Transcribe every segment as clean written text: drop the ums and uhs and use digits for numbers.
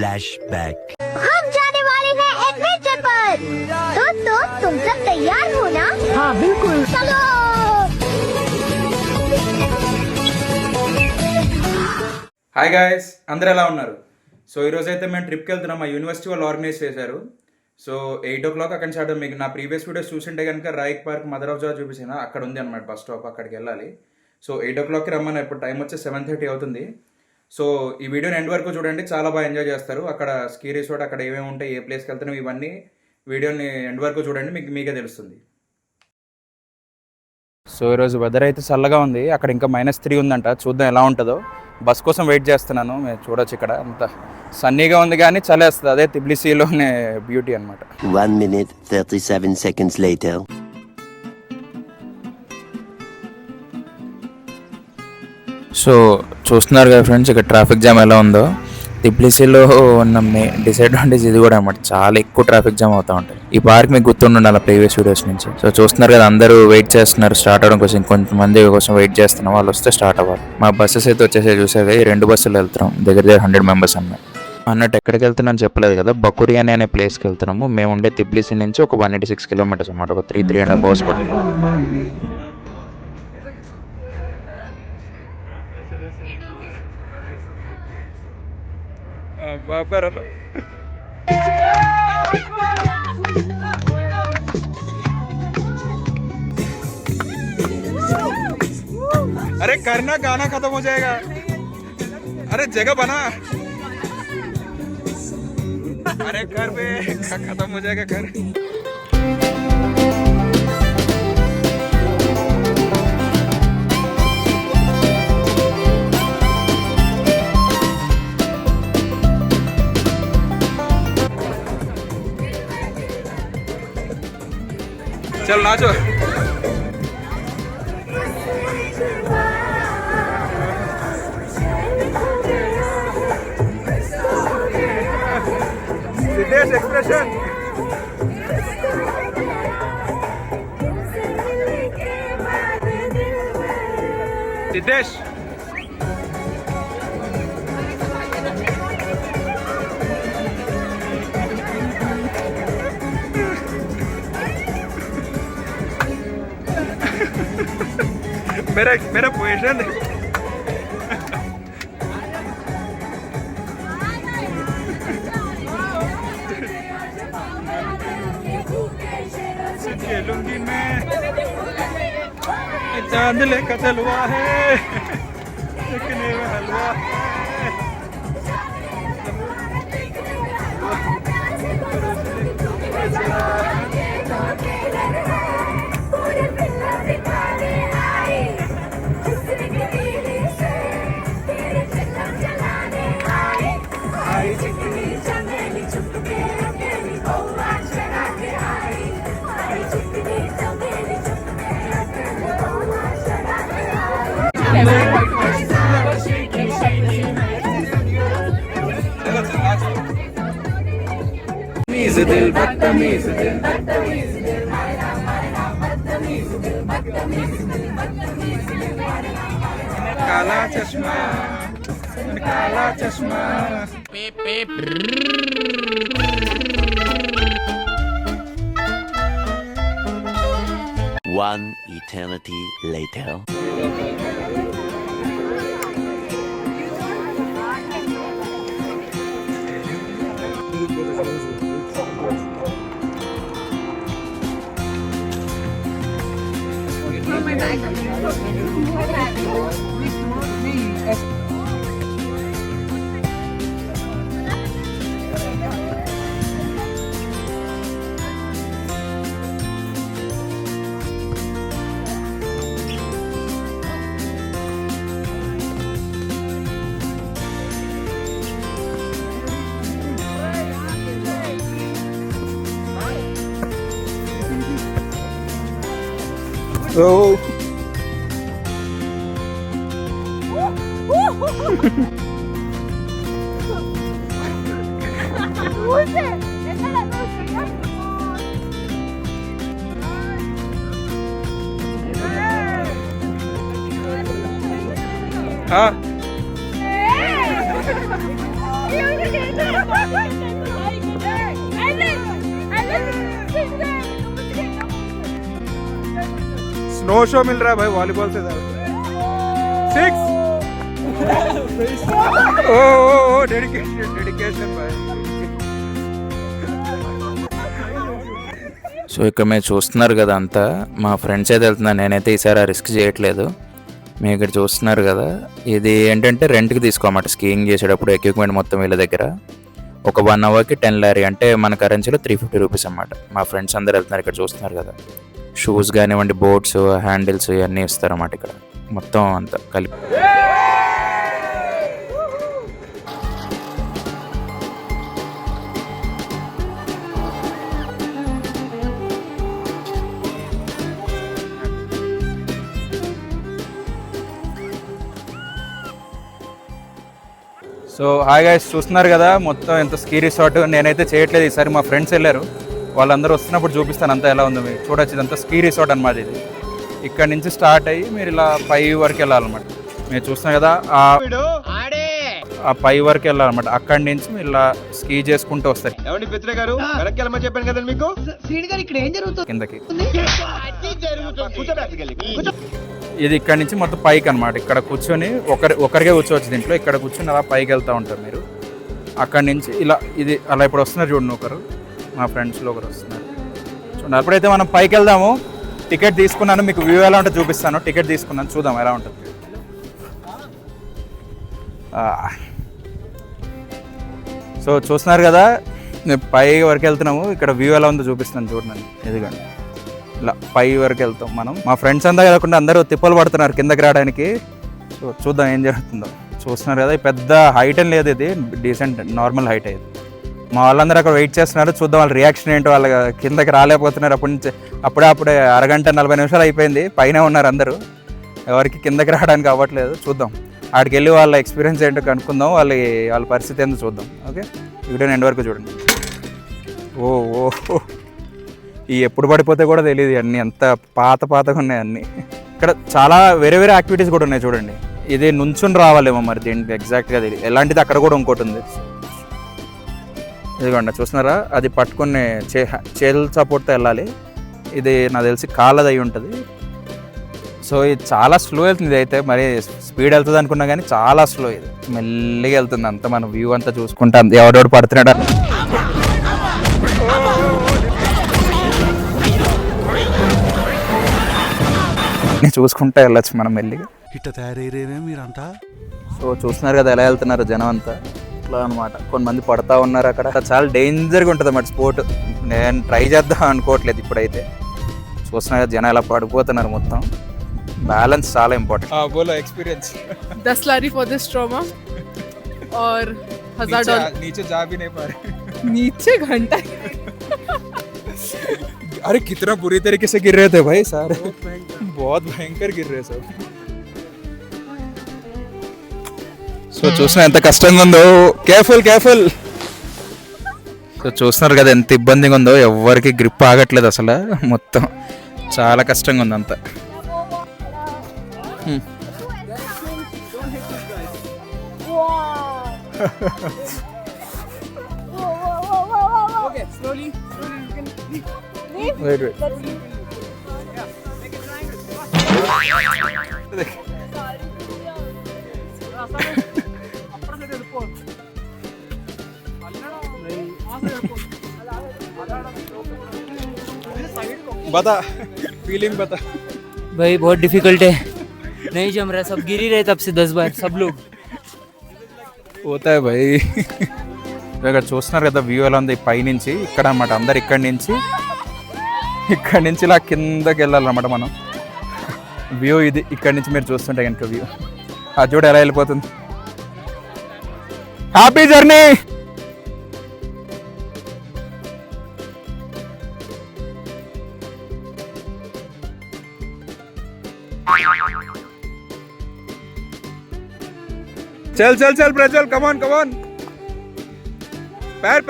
Flashback. हम जाने वाले हैं एडवेंचर पर। तो तुम सब तैयार हो ना? हाँ बिल्कुल। चलो। హాయ్ గాయస్, అందరూ ఎలా ఉన్నారు? సో ఈరోజు అయితే మేము ట్రిప్కి వెళ్తున్నాం. మా యూనివర్సిటీ వాళ్ళు ఆర్గనైజ్ చేశారు. సో 8 o'clock అక్కడ స్టార్ట్. మీకు నా ప్రీవియస్ వీడియోస్ చూసింటే కనుక రాయిక్ పార్క్ మదర్ ఆఫ్ జాయ్ చూపించిన అక్కడ ఉంది అనమాట బస్ స్టాప్, అక్కడికి వెళ్ళాలి. సో 8 o'clockకి రమ్మని. ఇప్పుడు టైం వచ్చి 7:30 అవుతుంది. సో ఈ వీడియోని ఎండ్ వరకు చూడండి, చాలా బాగా ఎంజాయ్ చేస్తారు. అక్కడ స్కీ రిసార్ట్ అక్కడ ఏమేమి ఉంటాయి, ఏ ప్లేస్కి వెళ్తున్నాం, ఇవన్నీ వీడియోని ఎండ్ వరకు చూడండి, మీకే తెలుస్తుంది. సో ఈరోజు వెదర్ అయితే చల్లగా ఉంది. అక్కడ ఇంకా -3 ఉందంట. చూద్దాం ఎలా ఉంటుందో. బస్ కోసం వెయిట్ చేస్తున్నాను. మీరు చూడొచ్చు ఇక్కడ అంత సన్నీగా ఉంది కానీ చలేస్తుంది. అదే తిబ్లిసీలోనే బ్యూటీ అనమాట. 1 minute 37 seconds later. సో చూస్తున్నారు కదా ఫ్రెండ్స్, ఇక్కడ ట్రాఫిక్ జామ్ ఎలా ఉందో. తిబ్లిసీలో ఉన్న డిసడ్వాంటేజ్ ఇది కూడా అనమాట, చాలా ఎక్కువ ట్రాఫిక్ జామ్ అవుతూ ఉంటాయి. ఈ పార్క్ మీకు గుర్తుండాలి ప్రీవియస్ వీడియోస్ నుంచి. సో చూస్తున్నారు కదా, అందరూ వెయిట్ చేస్తున్నారు స్టార్ట్ అవడం కోసం. కొంతమంది కోసం వెయిట్ చేస్తున్నాం, వాళ్ళు వస్తే స్టార్ట్ అవ్వాలి. మా బస్సెస్ అయితే వచ్చేసి చూసారు, ఈ 2 బస్సులు వెళ్తున్నాం. దగ్గర 100 members అన్నట్టు. ఎక్కడికి వెళ్తున్నాను చెప్పలేదు కదా, బకురియాని అనే ప్లేస్కి వెళ్తున్నాము. మేము ఉండే తిబ్లిసీ నుంచి ఒక 186 kilometers అన్నమాట. ఒక 3.5 hours పడుతుంది. अरे करना, गाना खत्म हो जाएगा. अरे जगह बना. अरे घर पे खत्म हो जाएगा घर. चल नाचो. सिद्धेश एक्सप्रेशन. सिद्धेश मेरा पोजीशन खेलूंगी मैं, चांद लेकर चलवा है, चिकने में हलवा है. दिल बदतमीज दिल, काला चश्मा, काला चश्मा. One eternity later. Oh. Ah. No show मिल रहा है भाई वॉलीबॉल से 6 ओ डेडिकेशन भाई. సో ఇక్కడ మీరు చూస్తున్నారు కదా అంతా మా ఫ్రెండ్స్ అయితే వెళ్తున్నారు. నేనైతే ఈసారి రిస్క్ చేయట్లేదు. మీరు ఇక్కడ చూస్తున్నారు కదా, ఇది ఏంటంటే రెంట్కి తీసుకోమాట. స్కీయింగ్ చేసేటప్పుడు ఎక్విప్మెంట్ మొత్తం వీళ్ళ దగ్గర ఒక 1 అవర్కి 10 లారీ, అంటే మన కరెన్సీలో 350 రూపీస్ అన్నమాట. మా ఫ్రెండ్స్ అందరు వెళ్తున్నారు. ఇక్కడ చూస్తున్నారు కదా, షూస్ కానివ్వండి, బోట్స్, హ్యాండిల్స్ ఇవన్నీ ఇస్తారన్నమాట ఇక్కడ మొత్తం అంతా కలిపి. సో హాయ్ గైస్, చూస్తున్నారు కదా మొత్తం ఎంత స్కీ రిసార్ట్. నేనైతే చేయట్లేదు ఈసారి, మా ఫ్రెండ్స్ వెళ్ళారు. వాళ్ళందరూ వస్తున్నప్పుడు చూపిస్తాను అంతా ఎలా ఉందో. మీరు చూడొచ్చు, ఇదంతా స్కీ రిసార్ట్ అనమాట. ఇది ఇక్కడ నుంచి స్టార్ట్ అయ్యి మీరు ఇలా పై వరకు వెళ్ళాలన్నమాట. మీరు చూస్తున్నారు కదా, ఆ పై వరకు వెళ్ళాలన్నమాట. అక్కడి నుంచి మీరు ఇలా స్కీ చేసుకుంటూ వస్తారు కిందకి. ఇది ఇక్కడ నుంచి మొత్తం పైకి అనమాట. ఇక్కడ కూర్చొని ఒకరికే కూర్చోవచ్చు దీంట్లో. ఇక్కడ కూర్చొని అలా పైకి వెళ్తూ ఉంటారు మీరు. అక్కడి నుంచి ఇలా ఇది అలా ఇప్పుడు వస్తున్నారు చూడండి, ఒకరు మా ఫ్రెండ్స్లో ఒకరు వస్తున్నారు చూడండి. అప్పుడైతే మనం పైకి వెళ్దాము. టికెట్ తీసుకున్నాను, మీకు వ్యూ ఎలా ఉంటుందో చూపిస్తాను. టికెట్ తీసుకున్నాను, చూద్దాం ఎలా ఉంటుంది. సో చూస్తున్నారు కదా, పై వరకు వెళ్తున్నాము. ఇక్కడ వ్యూ ఎలా ఉందో చూపిస్తాను చూడండి. ఇదిగోండి, ఇలా పై వరకు వెళ్తాం మనం. మా ఫ్రెండ్స్ అంతా కాకుండా అందరూ తిప్పలు పడుతున్నారు కిందకి రావడానికి. సో చూద్దాం ఏం జరుగుతుందో. చూస్తున్నారు కదా, పెద్ద హైట్ అని లేదు, ఇది డీసెంట్ నార్మల్ హైట్ అయ్యేది. మా వాళ్ళందరూ అక్కడ వెయిట్ చేస్తున్నారు. చూద్దాం వాళ్ళ రియాక్షన్ ఏంటో. వాళ్ళ కిందకి రాలేకపోతున్నారు. అప్పటి నుంచి అప్పుడే అరగంట 40 నిమిషాలు అయిపోయింది. పైన ఉన్నారు అందరూ, ఎవరికి కిందకి రావడానికి అవ్వట్లేదు. చూద్దాం, ఆడికి వెళ్ళి వాళ్ళ ఎక్స్పీరియన్స్ ఏంటో కనుక్కుందాం. వాళ్ళ పరిస్థితి ఏంటో చూద్దాం. ఓకే, వీడియో ఎండ్ వరకు చూడండి. ఓ ఈ ఎప్పుడు పడిపోతే కూడా తెలియదు. అన్నీ అంత పాతగా ఉన్నాయి అన్నీ. ఇక్కడ చాలా వేరే యాక్టివిటీస్ కూడా ఉన్నాయి చూడండి. ఇది నుంచుని రావాలేమో మరి, దీనికి ఎగ్జాక్ట్గా తెలియదు. ఎలాంటిది అక్కడ కూడా ఇంకోటి ఉంది. ఇదిగోండి చూస్తున్నారా, అది పట్టుకుని చేతుల సపోర్ట్తో వెళ్ళాలి. ఇది నాకు తెలిసి కాళ్ళది అయి ఉంటుంది. సో ఇది చాలా స్లో వెళ్తుంది. ఇది అయితే మరి స్పీడ్ వెళ్తుంది అనుకున్నా కానీ చాలా స్లో. ఇది మెల్లిగా వెళ్తుంది. అంతా మన వ్యూ అంతా చూసుకుంటా ఎవడెవడు పడుతున్నాడు చూసుకుంటా వెళ్ళచ్చు మనం మెల్లిగా. ఇట్ట తయారయ్యేనే మీరంతా. సో చూస్తున్నారు కదా ఎలా వెళ్తున్నారు జనం అంతా. ఇట్లా అనమాట, కొంతమంది పడతా ఉన్నారు అక్కడ. చాలా డేంజర్గా ఉంటుంది అన్నమాట స్పోర్ట్. నేను ట్రై చేద్దాం అనుకోవట్లేదు ఇప్పుడైతే. చూస్తున్నారు కదా జనం ఎలా పడిపోతున్నారు మొత్తం. बैलेंस చాలా ఇంపార్టెంట్. बोलो एक्सपीरियंस. 10 लारी फॉर दिस ट्रॉमा और $1000 नीचे जा भी नहीं पा रहे. नीचे घंटा. अरे कितना बुरी तरीके से गिर रहे थे भाई सारे. बहुत भयंकर गिर रहे सब. సో చూస్తున్నా ఎంత కష్టంగా ఉందో. కేర్ఫుల్. సో చూస్తున్నారు కదా ఎంత ఇబ్బందిగా ఉందో. ఎవరికి గ్రిప్ ఆగట్లేదు అసలు. మొత్తం చాలా కష్టంగా ఉంది అంతా. Okay, slowly you can leave. Wait. बता फीलिंग बता. भाई बहुत डिफिकल्ट है, नहीं जम रहा. सब गिर ही रहे तब से 10 बार सब लोग. होता है भाई. ఇక్కడ చూస్తున్నారు కదా వ్యూ ఎలా ఉంది పైనుంచి. ఇక్కడ అన్నమాట అందరు ఇక్కడి నుంచి ఇలా కిందకి వెళ్ళాలన్నమాట మనం. వ్యూ ఇది ఇక్కడి నుంచి మీరు చూస్తుంటే కనుక వ్యూ. అది చూడ ఎలా వెళ్ళిపోతుంది. Happy journey. चल प्रज्वल, कम ऑन पैर.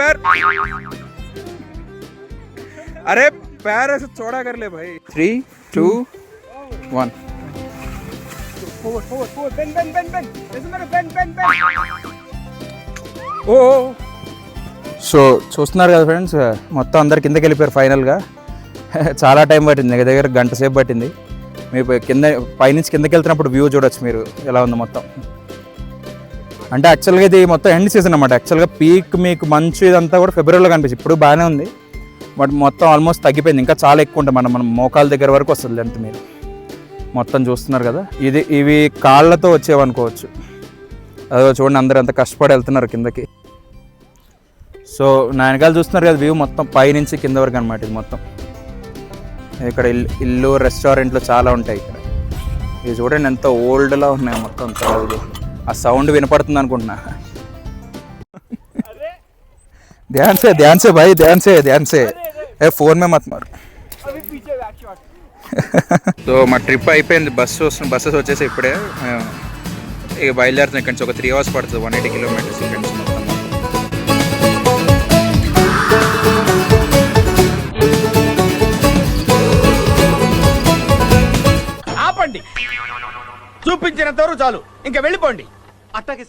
अरे पैर ऐसे चौड़ा कर ले भाई. 3, 2, 1. Forward. Bend. ఓ సో చూస్తున్నారు కదా ఫ్రెండ్స్, మొత్తం అందరు కిందకి వెళ్ళిపోయారు ఫైనల్గా. చాలా టైం పట్టింది, దగ్గర గంట సేపు పట్టింది. మీరు కింద పైనుంచి కిందకి వెళ్తున్నప్పుడు వ్యూ చూడొచ్చు మీరు ఎలా ఉందో మొత్తం. అంటే యాక్చువల్గా ఇది మొత్తం ఎండ్ సీజన్ అన్నమాట. యాక్చువల్గా పీక్ మీకు మంచు ఇదంతా కూడా ఫిబ్రవరిలో కనిపించింది. ఇప్పుడు బాగానే ఉంది, బట్ మొత్తం ఆల్మోస్ట్ తగ్గిపోయింది. ఇంకా చాలా ఎక్కువ ఉంటుంది, మనం మోకాల దగ్గర వరకు వస్తుంది లెంత్. మీరు మొత్తం చూస్తున్నారు కదా, ఇవి కాళ్ళతో వచ్చేవనుకోవచ్చు. అదో చూడండి అందరూ ఎంత కష్టపడి వెళ్తున్నారు కిందకి. సో నా వెనకాల చూస్తున్నారు కదా వ్యూ మొత్తం పైనుంచి కింద వరకు అనమాట. ఇది మొత్తం ఇక్కడ ఇల్లు రెస్టారెంట్లు చాలా ఉంటాయి ఇక్కడ. ఇది చూడండి ఎంత ఓల్డ్లా ఉన్నాయి మొత్తం. ఆ సౌండ్ వినపడుతుంది అనుకుంటున్నా. ध्यान से भाई, ध्यान से फोन में मत मार. సో మా ట్రిప్ అయిపోయింది. బస్సెస్ వచ్చేసి ఇప్పుడే ఇక బయలుదేరుతున్నాం. ఇక్కడి నుంచి ఒక 3 hours పడుతుంది, 180 kilometers ఇక్కడి నుంచి మొత్తం. ఆపండి, చూపించినంత వరకు చాలు, ఇంకా వెళ్ళిపోండి. అట్టకి